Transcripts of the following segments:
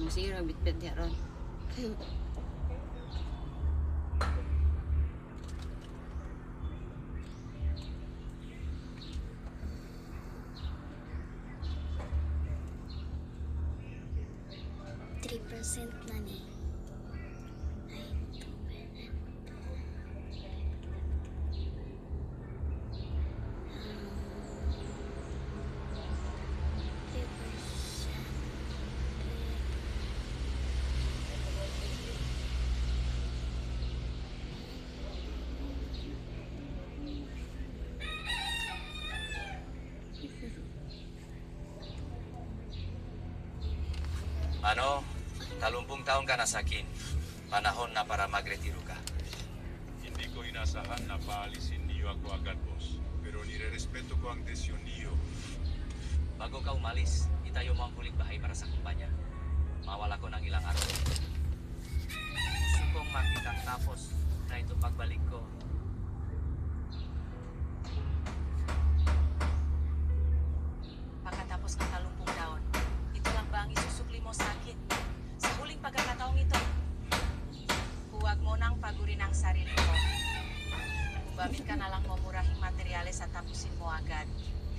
Sige, bitbit niya ron. 3% na ni. Ay, ito ba na? Ano, 30 taon ka na sa akin. Panahon na para magretiro ka. Hindi ko inasahan na paalisin niyo ako agad, boss. Pero nirerespeto ko ang desisyon niyo. Bago ka umalis, itayo mo ang huling bahay para sa kumpanya. Mawala ko ng ilang araw. Gusto kong makitang tapos na ito pagbalik ko. Pagkatapos ng 30 taon, ito lang ba ang isusukli mo sa akin? Sa huling pagkakataong ito, huwag mo nang pagurin ang sarili mo. Gumamit ka na lang mamurahing materyales at tapusin mo agad.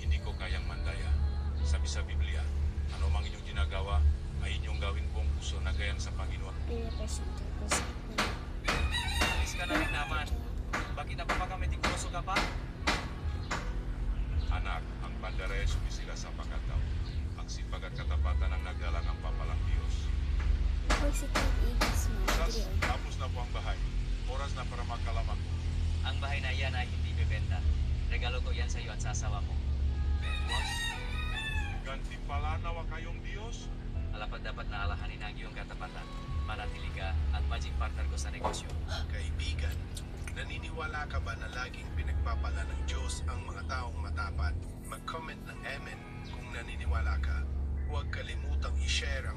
Hindi ko kayang mandaya. Sabi sa Biblia, ano mang inyong ginagawa, ay inyong gawin buong puso na gayang sa Panginoon. 3% na. Alis ka na rin naman. Bakit ako pa kami tigpuso ka pa? Anak, ang pandaraya sumisila sa pagkatao. Ang sipag at katapatan ang nagdala ng papalang Diyos. Huwag si Tag Igis mo. Sas, tapos na po ang bahay. Oras na para magkalaman ko. Ang bahay na iyan ay hindi bebenta. Regalo ko yan sa iyo at sa asawa mo. Was, gantimpala nawa kayong Diyos? Alapat dapat na alahanin ang iyong katapatan. Manatili ka at maging partner ko sa negosyo. Kaibigan, naniniwala ka ba na laging pinagpapala ng Diyos ang mga taong matapat? Mag-comment ng Amen kung naniniwala ka. Huwag kalimutang i-share